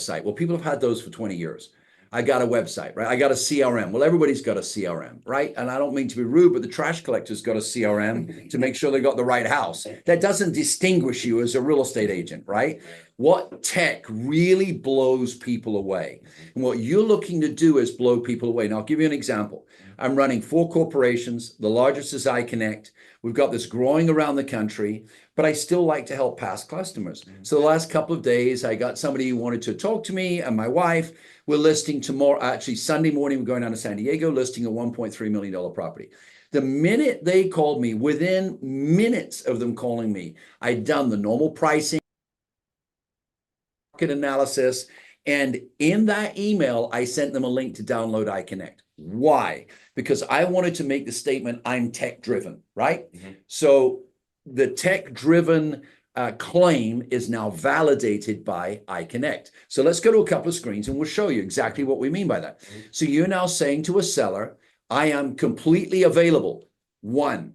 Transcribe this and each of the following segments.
website. Well, people have had those for 20 years. I got a website, right? I got a CRM. Well, everybody's got a CRM, right? And I don't mean to be rude, but the trash collector's got a CRM to make sure they got the right house. That doesn't distinguish you as a real estate agent, right? What tech really blows people away. And what you're looking to do is blow people away. Now, I'll give you an example. I'm running 4 corporations. The largest is iConnect. We've got this growing around the country, but I still like to help past customers. So the last couple of days, I got somebody who wanted to talk to me and my wife. We're listing tomorrow, actually Sunday morning, we're going down to San Diego, listing a $1.3 million property. The minute they called me, within minutes of them calling me, I'd done the normal pricing, market analysis, and in that email, I sent them a link to download iConnect. Why? Because I wanted to make the statement, I'm tech driven, right? So the tech driven claim is now validated by iConnect. So let's go to a couple of screens and we'll show you exactly what we mean by that. So you're now saying to a seller, I am completely available. 1,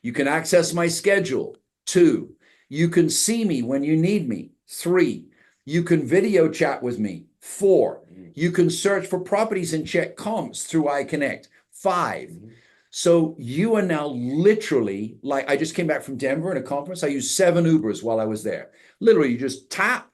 you can access my schedule. 2, you can see me when you need me. 3, you can video chat with me. 4, you can search for properties and check comps through iConnect. 5, so you are now literally, like I just came back from Denver in a conference. I used 7 Ubers while I was there. Literally, you just tap,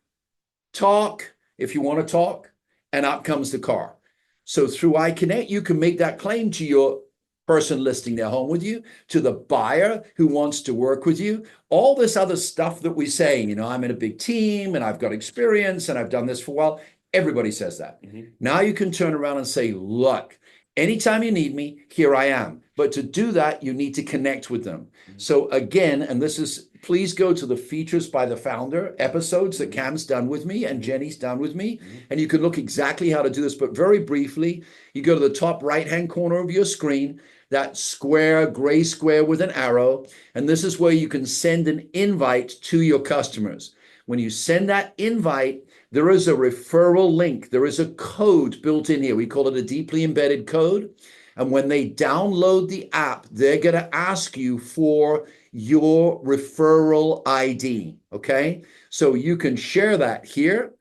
talk, if you want to talk, and up comes the car. So through iConnect, you can make that claim to your person listing their home with you, to the buyer who wants to work with you. All this other stuff that we say, you know, I'm in a big team and I've got experience and I've done this for a while. Everybody says that. Now you can turn around and say, look, anytime you need me, here I am. But to do that, you need to connect with them. So again, and this is, please go to the Features by the Founder episodes that Cam's done with me and Jenny's done with me. And you can look exactly how to do this. But very briefly, you go to the top right-hand corner of your screen, that square, gray square with an arrow. And this is where you can send an invite to your customers. When you send that invite, there is a referral link. There is a code built in here. We call it a deeply embedded code. And when they download the app, they're going to ask you for your referral ID, okay? So you can share that here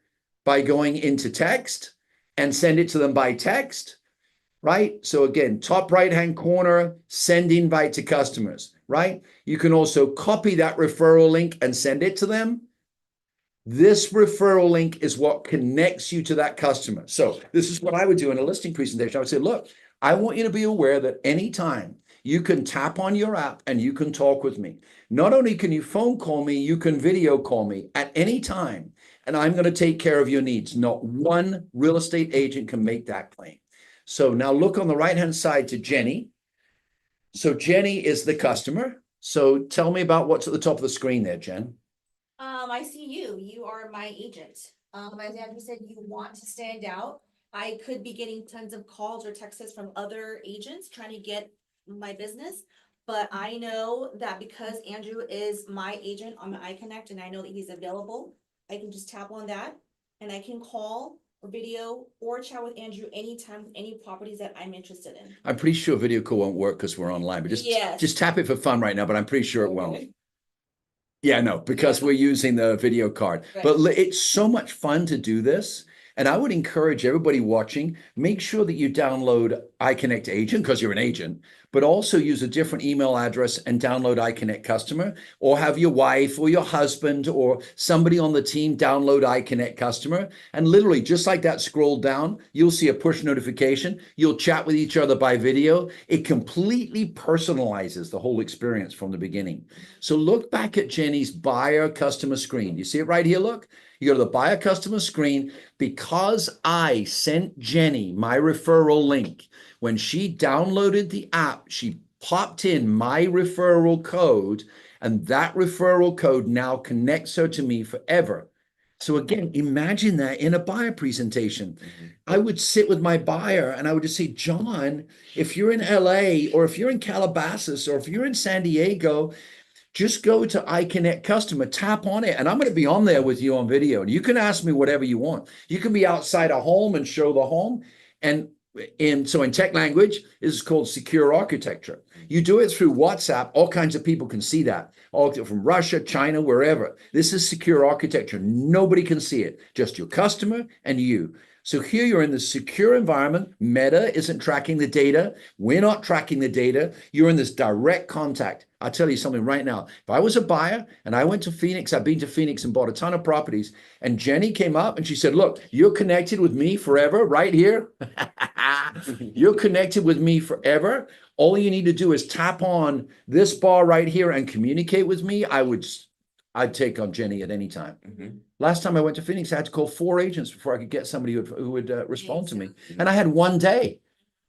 by going into text and send it to them by text, right? So again, top right-hand corner, send invite to customers, right? You can also copy that referral link and send it to them. This referral link is what connects you to that customer. So this is what I would do in a listing presentation. I would say, look, I want you to be aware that anytime you can tap on your app and you can talk with me. Not only can you phone call me, you can video call me at any time, and I'm going to take care of your needs. Not one real estate agent can make that claim. So now look on the right-hand side to Jenny. So Jenny is the customer. So tell me about what's at the top of the screen there, Jen. I see you. You are my agent. As Andrew said, you want to stand out. I could be getting tons of calls or texts from other agents trying to get my business, but I know that because Andrew is my agent on the iConnect and I know that he's available, I can just tap on that and I can call or video or chat with Andrew anytime with any properties that I'm interested in. I'm pretty sure video call won't work because we're online, but just tap it for fun right now, but I'm pretty sure it won't. Yeah, no, because we're using the video card. Right. But it's so much fun to do this. And I would encourage everybody watching, make sure that you download iConnect Agent because you're an agent, but also use a different email address and download iConnect Customer, or have your wife or your husband or somebody on the team download iConnect Customer. And literally, just like that, scroll down, you'll see a push notification. You'll chat with each other by video. It completely personalizes the whole experience from the beginning. So look back at Jenny's buyer customer screen. You see it right here, look? You go to the buyer customer screen. Because I sent Jenny my referral link, when she downloaded the app, she popped in my referral code, and that referral code now connects her to me forever. So again, imagine that in a buyer presentation. I would sit with my buyer and I would just say, John, if you're in LA or if you're in Calabasas or if you're in San Diego, just go to iConnect Customer, tap on it, and I'm going to be on there with you on video. And you can ask me whatever you want. You can be outside a home and show the home. And in tech language, this is called secure architecture. You do it through WhatsApp, all kinds of people can see that, all from Russia, China, wherever. This is secure architecture. Nobody can see it, just your customer and you. So here you're in the secure environment. Meta isn't tracking the data. We're not tracking the data. You're in this direct contact. I'll tell you something right now. If I was a buyer and I went to Phoenix, I've been to Phoenix and bought a ton of properties, and Jenny came up and she said, look, you're connected with me forever right here. You're connected with me forever. All you need to do is tap on this bar right here and communicate with me. I'd take on Jenny at any time. Last time I went to Phoenix, I had to call 4 agents before I could get somebody who would respond to me. And I had one day.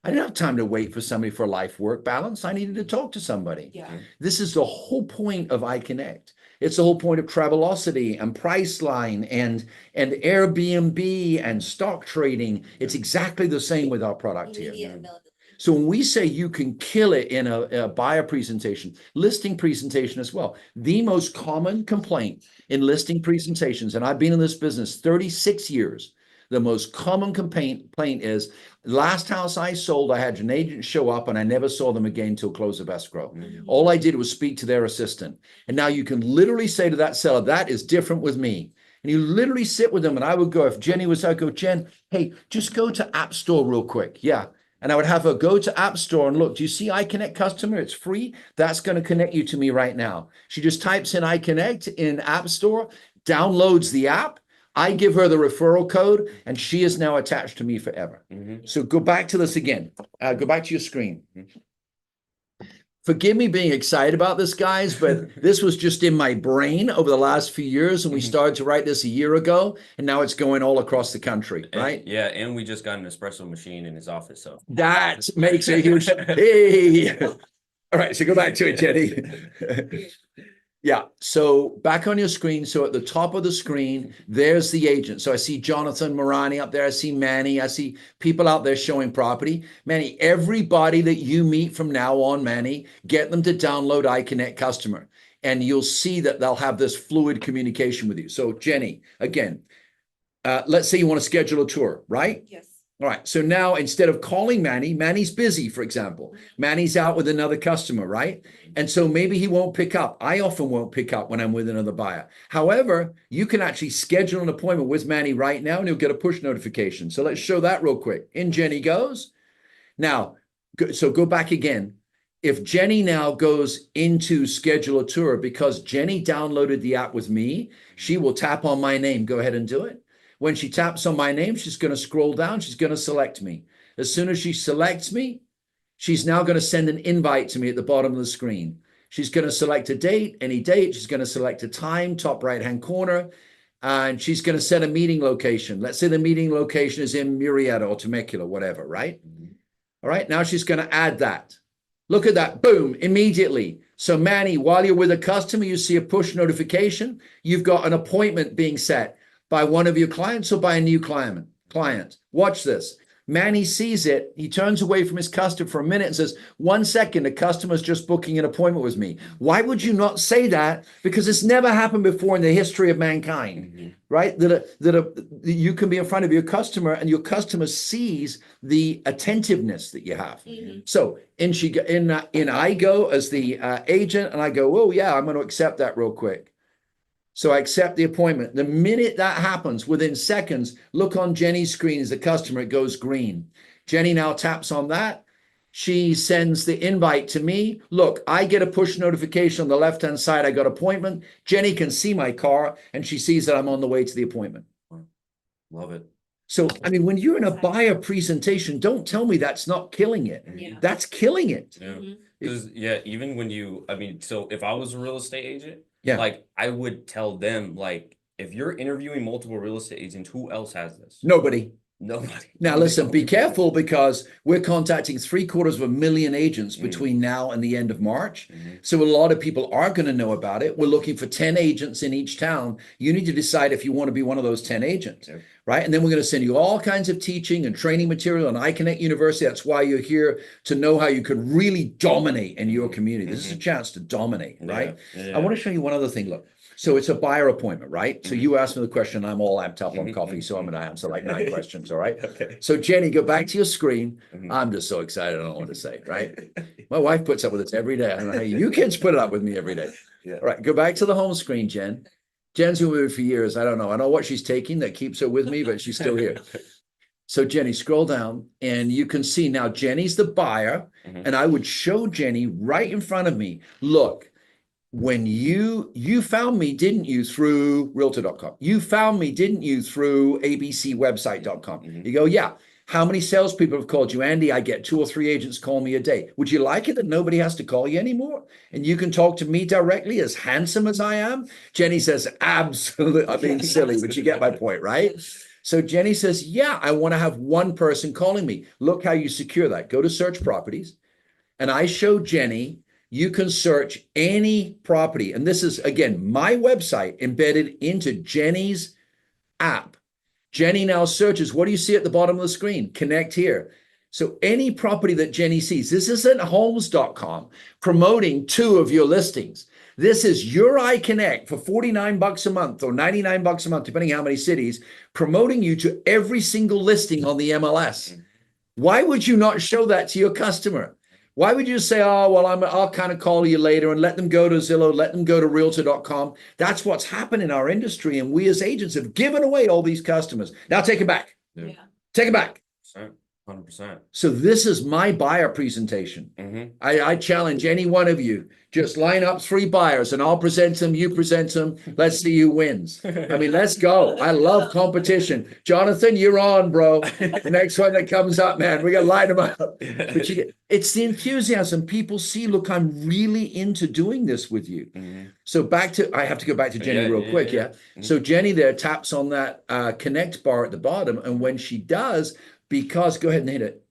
I didn't have time to wait for somebody for life-work balance. I needed to talk to somebody. Yeah. This is the whole point of iConnect. It's the whole point of Travelocity and Priceline and Airbnb and stock trading. It's exactly the same with our product here. So when we say you can kill it in a buyer presentation, listing presentation as well, the most common complaint in listing presentations, and I've been in this business 36 years, the most common complaint is, last house I sold, I had an agent show up and I never saw them again till close of escrow. All I did was speak to their assistant. And now you can literally say to that seller, that is different with me. And you literally sit with them, and I would go, if Jenny was, I'd go, Jen, hey, just go to App Store real quick. Yeah. And I would have her go to App Store and look, do you see iConnect customer? It's free. That's going to connect you to me right now. She just types in iConnect in App Store, downloads the app. I give her the referral code, and she is now attached to me forever. So go back to this again. Go back to your screen. Forgive me being excited about this, guys, but this was just in my brain over the last few years, and we started to write this a year ago, and now it's going all across the country, right? Yeah, and we just got an espresso machine in his office, so that makes a huge. Hey, all right, so go back to it, Jenny. Yeah, so back on your screen. So at the top of the screen, there's the agent. So I see Jonathan Morani up there. I see Manny. I see people out there showing property. Manny, everybody that you meet from now on, Manny, get them to download iConnect Customer. And you'll see that they'll have this fluid communication with you. So Jenny, again, let's say you want to schedule a tour, right? Yes. All right. So now instead of calling Manny, Manny's busy, for example. Manny's out with another customer, right? And so maybe he won't pick up. I often won't pick up when I'm with another buyer. However, you can actually schedule an appointment with Manny right now and he'll get a push notification. So let's show that real quick. In Jenny goes. Now, so go back again. If Jenny now goes into schedule a tour, because Jenny downloaded the app with me, she will tap on my name. Go ahead and do it. When she taps on my name, she's going to scroll down. She's going to select me. As soon as she selects me, she's now going to send an invite to me at the bottom of the screen. She's going to select a date, any date. She's going to select a time, top right-hand corner, and she's going to set a meeting location. Let's say the meeting location is in Murrieta or Temecula, whatever, right? All right, now she's going to add that. Look at that, boom, immediately. So Manny, while you're with a customer, you see a push notification. You've got an appointment being set by one of your clients or by a new client. Watch this. Manny sees it. He turns away from his customer for a minute and says, 1 second, the customer's just booking an appointment with me. Why would you not say that? Because it's never happened before in the history of mankind, right? That you can be in front of your customer and your customer sees the attentiveness that you have. So I go as the agent and I go, oh yeah, I'm going to accept that real quick. So I accept the appointment. The minute that happens, within seconds, look on Jenny's screen as the customer, it goes green. Jenny now taps on that. She sends the invite to me. Look, I get a push notification on the left-hand side. I got appointment. Jenny can see my car and she sees that I'm on the way to the appointment. Love it. So, I mean, when you're in a buyer presentation, don't tell me that's not killing it. That's killing it. Because even when so if I was a real estate agent, Yeah. like I would tell them, like, if you're interviewing multiple real estate agents, who else has this? Nobody. Nobody. Now, listen, be careful because we're contacting 750,000 agents between now and the end of March. So a lot of people are going to know about it. We're looking for 10 agents in each town. You need to decide if you want to be one of those 10 agents, right? And then we're going to send you all kinds of teaching and training material on iConnect University. That's why you're here, to know how you could really dominate in your community. This is a chance to dominate, right? I want to show you one other thing. Look, So it's a buyer appointment, right? So Mhm. you asked me the question, I'm all amped up on Mhm, coffee, so I'm mhm, gonna answer like 9 questions, all right? Okay. So Jenny, go back to your screen. Mhm. I'm just so excited, I don't know what to say, right? My wife puts up with this every day. I don't know how you kids put it up with me every day. Yeah. All right, go back to the home screen, Jen. Jen's been with me for years. I don't know. I know what she's taking that keeps her with me, but she's still here. So Jenny, scroll down and you can see now Jenny's the buyer. Mhm. And I would show Jenny right in front of me, look, when you found me, didn't you, through realtor.com? You found me, didn't you, through abcwebsite.com? Mhm. You go, yeah. How many salespeople have called you? Andy, I get 2 or 3 agents call me a day. Would you like it that nobody has to call you anymore? And you can talk to me directly, as handsome as I am? Jenny says, absolutely. I'm being silly, but you get my point, right? So Jenny says, yeah, I want to have one person calling me. Look how you secure that. Go to search properties. And I show Jenny, you can search any property. And this is, again, my website embedded into Jenny's app. Jenny now searches, what do you see at the bottom of the screen? Connect here. So any property that Jenny sees, this isn't homes.com promoting 2 of your listings. This is your iConnect for 49 bucks a month or 99 bucks a month, depending how many cities, promoting you to every single listing on the MLS. Why would you not show that to your customer? Why would you say, oh, well, I'll kind of call you later and let them go to Zillow, let them go to realtor.com? That's what's happened in our industry. And we as agents have given away all these customers. Now take it back. Yeah. Take it back. 100%. So this is my buyer presentation. Mhm. I challenge any one of you, just line up 3 buyers and I'll present them, you present them. Let's see who wins. I mean, let's go. I love competition. Jonathan, you're on, bro. The next one that comes up, man, we got to line them up. But it's the enthusiasm. People see, look, I'm really into doing this with you. Mhm. So I have to go back to Jenny Yeah, real yeah, quick, yeah. yeah? So Jenny there taps on that connect bar at the bottom. And when she does, because, go ahead and hit it.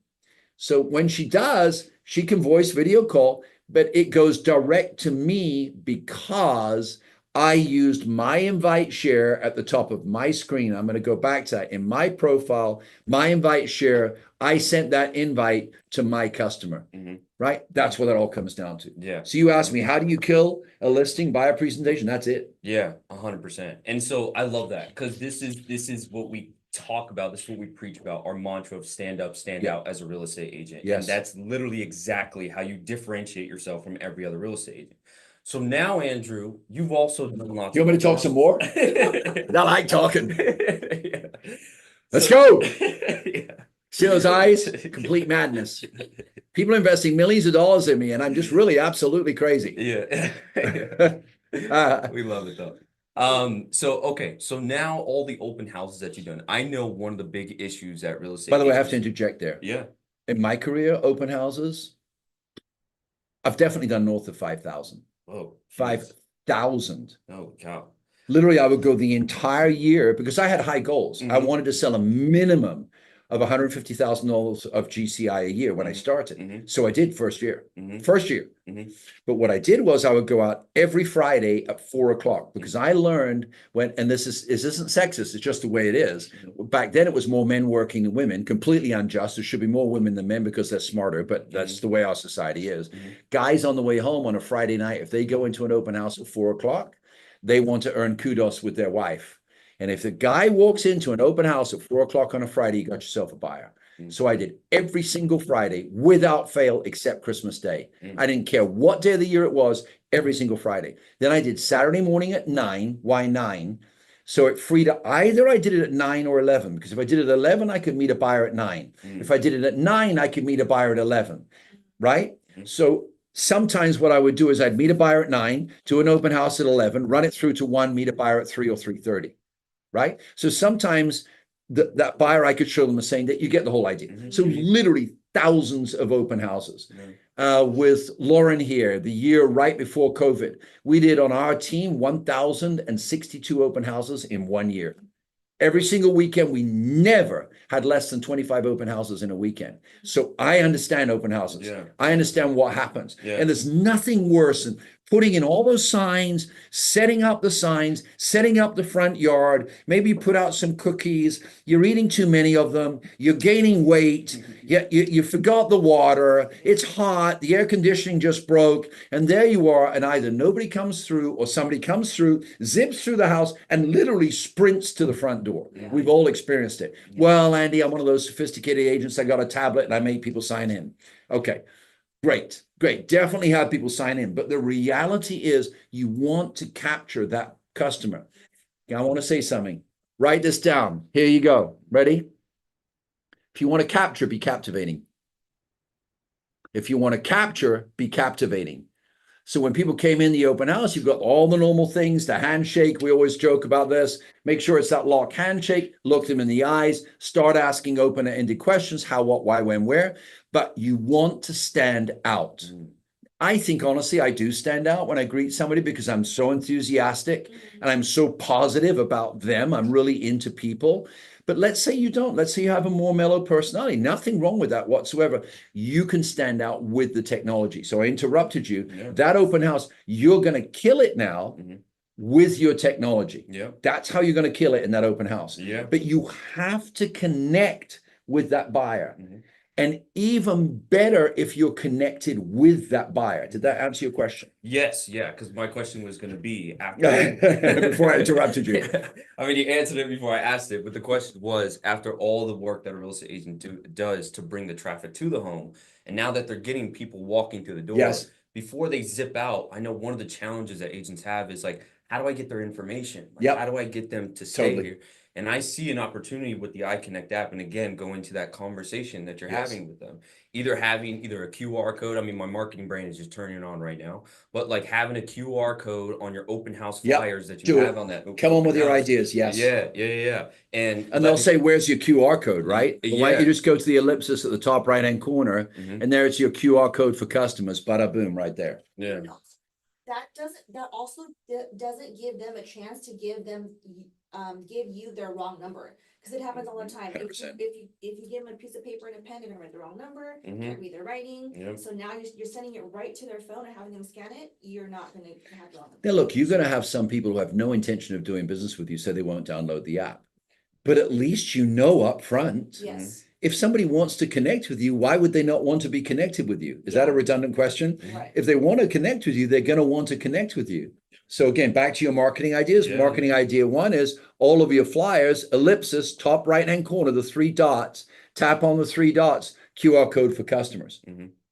So when she does, she can voice video call, but it goes direct to me because I used my invite share at the top of my screen. I'm going to go back to that. In my profile, my invite share, I sent that invite to my customer, Mhm. right? That's what that all comes down to. Yeah. So you asked me, how do you kill a listing by a presentation? That's it. Yeah, 100%. And so I love that because this is what we talk about. This is what we preach about. Our mantra of stand up, stand Yeah. out as a real estate agent. Yes. And that's literally exactly how you differentiate yourself from every other real estate agent. So now, Andrew, you've also done lots. You want me to talk some more? I like talking. Yeah. Let's So- go. Yeah. See those eyes? Complete madness. People are investing millions of dollars in me, and I'm just really absolutely crazy. Yeah. We love it though. So now all the open houses that you've done, I know one of the big issues that real estate By the way, I have to agents- interject there. Yeah. In my career, open houses, I've definitely done north of 5,000. Oh, geez. 5,000. Oh, cow. Literally, I would go the entire year because I had high goals. I Mhm. wanted to sell a minimum of $150,000 of GCI a year when I started. Mhm. So I did first year. Mhm. First year. Mhm. But what I did was I would go out every Friday at 4 o'clock because I learned and this isn't sexist, it's just the way it is. Back then it was more men working than women, completely unjust. There should be more women than men because they're smarter, but that's the way our society is. Mhm. Guys on the way home on a Friday night, if they go into an open house at 4 o'clock, they want to earn kudos with their wife. And if the guy walks into an open house at 4 o'clock on a Friday, you got yourself a buyer. Mm. So I did every single Friday without fail, except Christmas Day. Mm. I didn't care what day of the year it was, every single Friday. Then I did Saturday morning at 9. Why 9? So it freed up. Either I did it at 9 or 11, because if I did it at 11, I could meet a buyer at 9. Mm. If I did it at 9, I could meet a buyer at 11, right? Mm. So sometimes what I would do is I'd meet a buyer at 9, do an open house at 11, run it through to 1, meet a buyer at 3 or 3:30, right? So sometimes that buyer, I could show them the same that you get the whole idea. Mhm. So literally thousands of open houses. Mhm. With Lauren here, the year right before COVID, we did on our team 1,062 open houses in 1 year. Every single weekend, we never had less than 25 open houses in a weekend. So I understand open houses. Yeah. I understand what happens. Yeah. And there's nothing worse than putting in all those signs, setting up the signs, setting up the front yard. Maybe you put out some cookies. You're eating too many of them. You're gaining weight. You forgot the water. It's hot. The air conditioning just broke. And there you are. And either nobody comes through or somebody comes through, zips through the house, and literally sprints to the front door. Yeah. We've all experienced it. Yeah. Well, Andy, I'm one of those sophisticated agents. I got a tablet and I make people sign in. Okay. Great, great. Definitely have people sign in. But the reality is you want to capture that customer. I want to say something. Write this down. Here you go. Ready? If you want to capture, be captivating. If you want to capture, be captivating. So when people came in the open house, you've got all the normal things, the handshake. We always joke about this. Make sure it's that lock handshake. Look them in the eyes. Start asking open-ended questions. How, what, why, when, where. But you want to stand out. I think, honestly, I do stand out when I greet somebody because I'm so enthusiastic and I'm so positive about them. I'm really into people. But let's say you don't. Let's say you have a more mellow personality. Nothing wrong with that whatsoever. You can stand out with the technology. So I interrupted you. Yeah. That open house, you're going to kill it now with your technology. Yeah. That's how you're going to kill it in that open house. Yeah. But you have to connect with that buyer. And even better if you're connected with that buyer. Did that answer your question? Yes, yeah, because my question was going to be after before I interrupted you. I mean, you answered it before I asked it, but the question was after all the work that a real estate agent does to bring the traffic to the home, and now that they're getting people walking through the door, yes, before they zip out, I know one of the challenges that agents have is like, how do I get their information? Like, how do I get them to stay here? And I see an opportunity with the iConnect app, and again, going to that conversation that you're having with them, having a QR code. I mean, my marketing brain is just turning on right now, but like having a QR code on your open house flyers that you have on that. Come on with your ideas. Yes. Yeah. And they'll say, where's your QR code, right? Well, why don't you just go to the ellipsis at the top right-hand corner, and there's your QR code for customers. Bada boom, right there. Yeah. That also doesn't give them a chance to give you their wrong number, because it happens all the time. If you give them a piece of paper and a pen, they're gonna write the wrong number. Can't read their writing. So now you're sending it right to their phone and having them scan it. You're not gonna have the wrong number. Now look, you're gonna have some people who have no intention of doing business with you, so they won't download the app. But at least you know up front. Yes. If somebody wants to connect with you, why would they not want to be connected with you? Is that a redundant question? Right. If they want to connect with you, they're going to want to connect with you. So again, back to your marketing ideas. Marketing idea one is all of your flyers, ellipsis, top right-hand corner, the 3 dots, tap on the 3 dots, QR code for customers.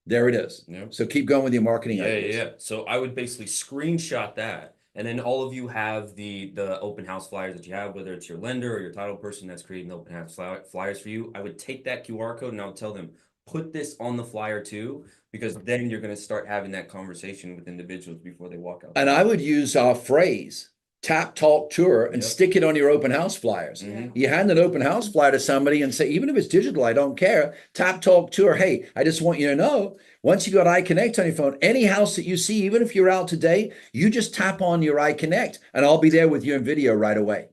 There it is. So keep going with your marketing ideas. So I would basically screenshot that. And then all of you have the open house flyers that you have, whether it's your lender or your title person that's creating the open house flyers for you. I would take that QR code and I would tell them, put this on the flyer too, because then you're going to start having that conversation with individuals before they walk out. And I would use our phrase, tap, talk, tour, and stick it on your open house flyers. You hand an open house flyer to somebody and say, even if it's digital, I don't care. Tap, talk, tour. Hey, I just want you to know, once you got iConnect on your phone, any house that you see, even if you're out today, you just tap on your iConnect and I'll be there with you in video right away.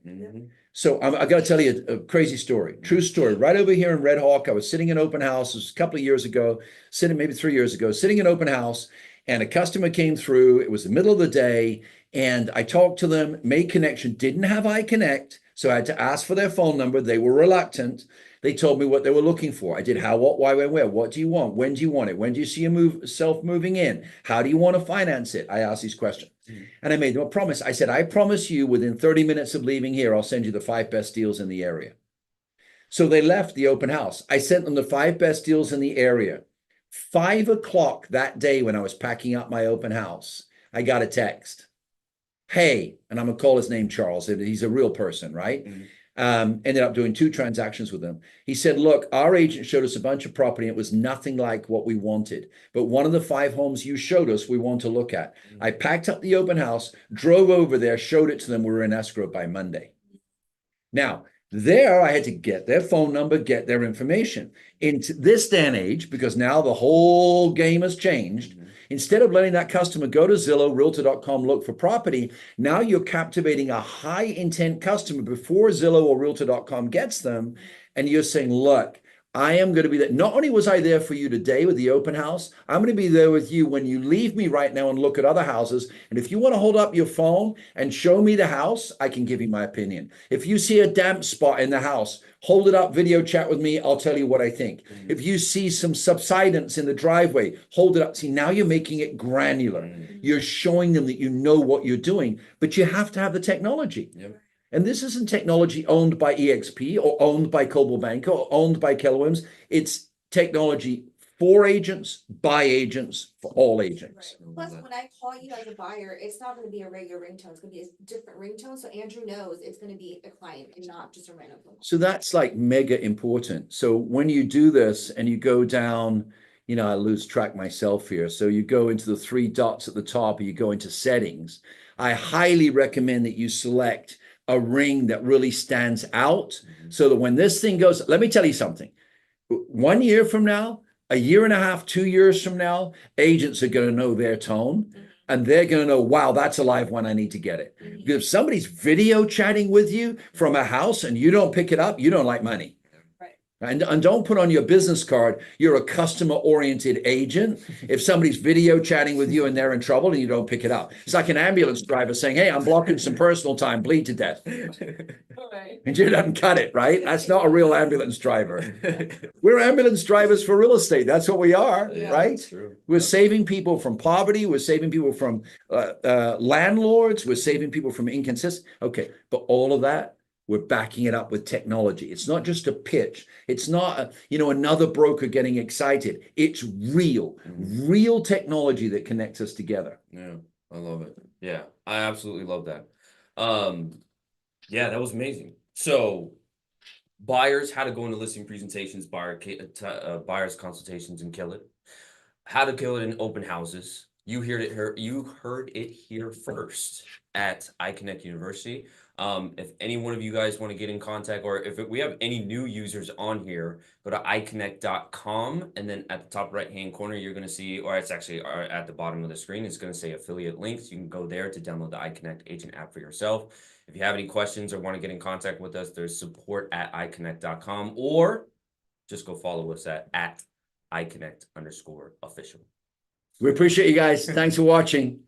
So I got to tell you a crazy story, true story. Right over here in Red Hawk, I was sitting in open house. It was a couple of years ago, maybe 3 years ago, sitting in open house, and a customer came through. It was the middle of the day, and I talked to them, made connection, didn't have iConnect, so I had to ask for their phone number. They were reluctant. They told me what they were looking for. I did how, what, why, when, where. What do you want? When do you want it? When do you see yourself moving in? How do you want to finance it? I asked these questions. And I made them a promise. I said, I promise you within 30 minutes of leaving here, I'll send you the 5 best deals in the area. So they left the open house. I sent them the 5 best deals in the area. 5 o'clock that day when I was packing up my open house, I got a text. Hey, and I'm going to call his name Charles. He's a real person, right? Ended up doing 2 transactions with him. He said, look, our agent showed us a bunch of property. It was nothing like what we wanted. But one of the 5 homes you showed us, we want to look at. I packed up the open house, drove over there, showed it to them. We were in escrow by Monday. Now, there I had to get their phone number, get their information. In this day and age, because now the whole game has changed, instead of letting that customer go to Zillow, Realtor.com, look for property, now you're captivating a high intent customer before Zillow or Realtor.com gets them. And you're saying, look, I am going to be there. Not only was I there for you today with the open house, I'm going to be there with you when you leave me right now and look at other houses. And if you want to hold up your phone and show me the house, I can give you my opinion. If you see a damp spot in the house, hold it up, video chat with me. I'll tell you what I think. If you see some subsidence in the driveway, hold it up. See, now you're making it granular. You're showing them that you know what you're doing, but you have to have the technology. Yep. And this isn't technology owned by EXP or owned by Coldwell Banker or owned by Keller Williams. It's technology for agents, by agents, for all agents. Right. Plus, when I call you as a buyer, it's not gonna be a regular ringtone, it's gonna be a different ringtone, so Andrew knows it's gonna be a client and not just a random phone call. So that's like mega important. So when you do this and you go down, I lose track myself here. So you go into the three dots at the top, or you go into settings. I highly recommend that you select a ring that really stands out so that when this thing goes, let me tell you something. 1 year from now, a year and a half, 2 years from now, agents are going to know their tone and they're going to know, wow, that's a live one. I need to get it. Because if somebody's video chatting with you from a house and you don't pick it up, you don't like money. And don't put on your business card, you're a customer-oriented agent. If somebody's video chatting with you and they're in trouble and you don't pick it up. It's like an ambulance driver saying, hey, I'm blocking some personal time, bleed to death. And you doesn't cut it, right? That's not a real ambulance driver. We're ambulance drivers for real estate. That's what we are, right? True. We're saving people from poverty. We're saving people from landlords. We're saving people from inconsistent. Okay, but all of that, we're backing it up with technology. It's not just a pitch. It's not, another broker getting excited. It's real technology that connects us together. Yeah, I love it. Yeah, I absolutely love that. Yeah, that was amazing. So buyers, how to go into listing presentations, buyers consultations and kill it. How to kill it in open houses. You heard it here first at iConnect University. If any one of you guys want to get in contact, or if we have any new users on here, go to iConnect.com, and then at the top right-hand corner, you're going to see, or it's actually at the bottom of the screen, it's going to say affiliate links. You can go there to download the iConnect agent app for yourself. If you have any questions or want to get in contact with us, there's support at iConnect.com, or just go follow us at iConnect_official. We appreciate you guys. Thanks for watching.